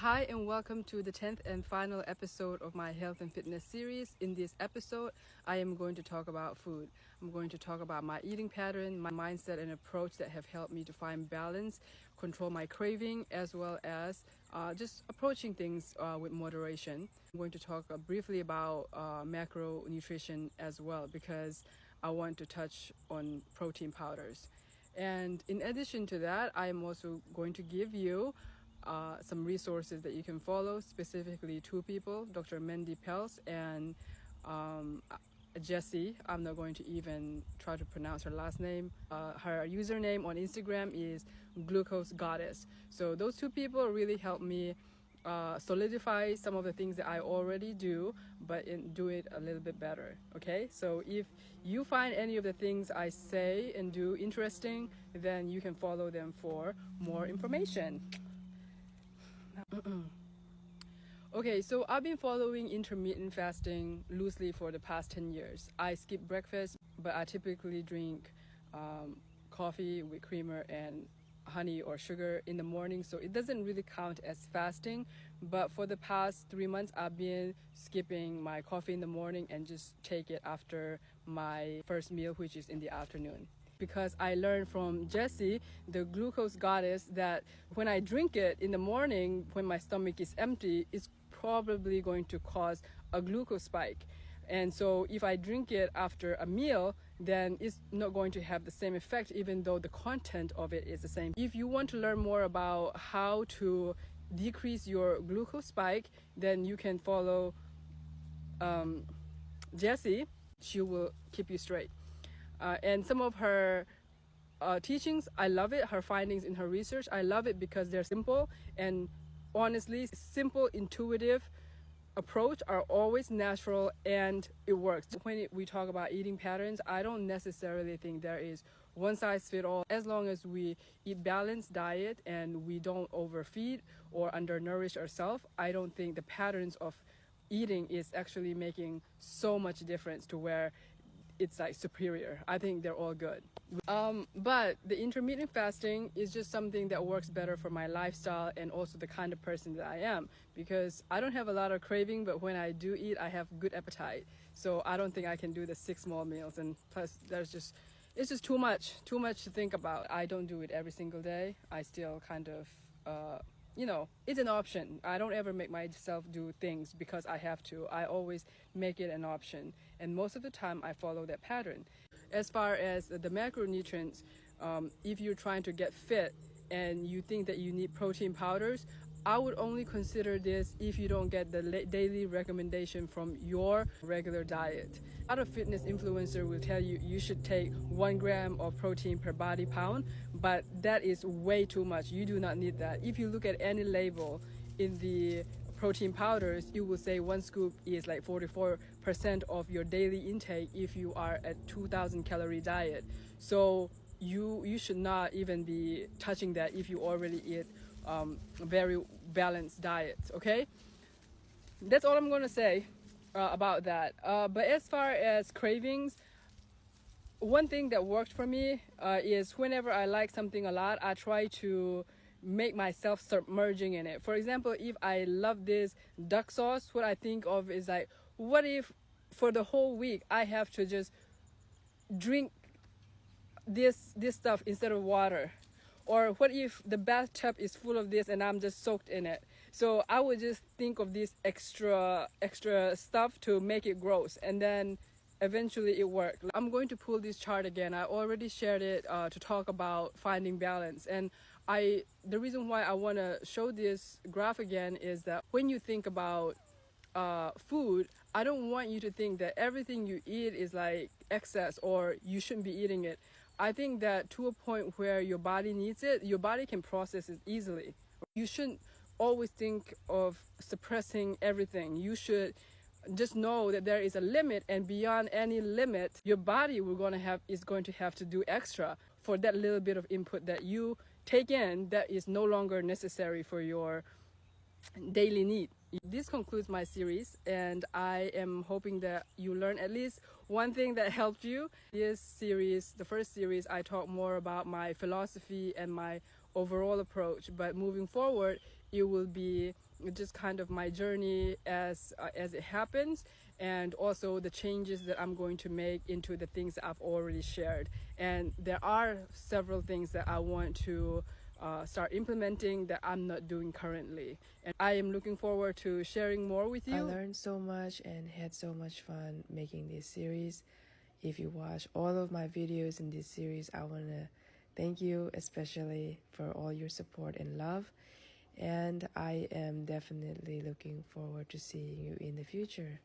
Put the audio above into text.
Hi and welcome to the 10th and final episode of my health and fitness series. In this episode, I am going to talk about food. I'm going to talk about my eating pattern, my mindset and approach that have helped me to find balance, control my craving, as well as just approaching things with moderation. I'm going to talk briefly about macronutrition as well because I want to touch on protein powders. And in addition to that, I am also going to give you some resources that you can follow, specifically two people, Dr. Mandy Pels and um, Jessie. I'm not going to even try to pronounce her last name. Her username on Instagram is Glucose Goddess. So those two people really helped me solidify some of the things that I already do, but do it a little bit better. Okay, so if you find any of the things I say and do interesting, then you can follow them for more information. Okay, so I've been following intermittent fasting loosely for the past 10 years. I skip breakfast, but I typically drink coffee with creamer and honey or sugar in the morning, so it doesn't really count as fasting. But for the past 3 months, I've been skipping my coffee in the morning and just take it after my first meal, which is in the afternoon. Because I learned from Jessie, the glucose goddess, that when I drink it in the morning when my stomach is empty, it's probably going to cause a glucose spike. And so if I drink it after a meal, then it's not going to have the same effect, even though the content of it is the same. If you want to learn more about how to decrease your glucose spike, then you can follow Jessie. She will keep you straight. And some of her teachings, I love it. Her findings in her research, I love it because they're simple, and honestly, simple, intuitive approach are always natural and it works. When we talk about eating patterns, I don't necessarily think there is one size fit all. As long as we eat balanced diet and we don't overfeed or undernourish ourselves, I don't think the patterns of eating is actually making so much difference to where it's like superior. I think they're all good. But the intermittent fasting is just something that works better for my lifestyle and also the kind of person that I am, because I don't have a lot of craving, but when I do eat, I have good appetite. So I don't think I can do the 6 small meals, and plus it's just too much to think about. I don't do it every single day. I still kind of it's an option. I don't ever make myself do things because I have to. I always make it an option. And most of the time, I follow that pattern. As far as the macronutrients, if you're trying to get fit and you think that you need protein powders, I would only consider this if you don't get the daily recommendation from your regular diet. A lot of fitness influencer will tell you you should take 1 gram of protein per body pound, but that is way too much. You do not need that. If you look at any label in the protein powders, you will say 1 scoop is like 44% of your daily intake if you are at 2,000 calorie diet. So you should not even be touching that if you already eat very balanced diets. Okay, that's all I'm going to say about that. But as far as cravings, one thing that worked for me is whenever I like something a lot, I try to make myself submerging in it. For example, if I love this duck sauce, what I think of is like, what if for the whole week I have to just drink this stuff instead of water? Or what if the bathtub is full of this and I'm just soaked in it? So I would just think of this extra stuff to make it gross, and then eventually it worked. I'm going to pull this chart again. I already shared it to talk about finding balance. And the reason why I want to show this graph again is that when you think about food, I don't want you to think that everything you eat is like excess or you shouldn't be eating it. I think that to a point where your body needs it, your body can process it easily. You shouldn't always think of suppressing everything. You should just know that there is a limit, and beyond any limit, your body is going to have to do extra for that little bit of input that you take in that is no longer necessary for your daily need. This concludes my series, and I am hoping that you learn at least one thing that helped you. This series, the first series, I talk more about my philosophy and my overall approach, but moving forward, it will be just kind of my journey as it happens, and also the changes that I'm going to make into the things that I've already shared. And there are several things that I want to start implementing that I'm not doing currently. And I am looking forward to sharing more with you. I learned so much and had so much fun making this series. If you watch all of my videos in this series, I want to thank you especially for all your support and love. And I am definitely looking forward to seeing you in the future.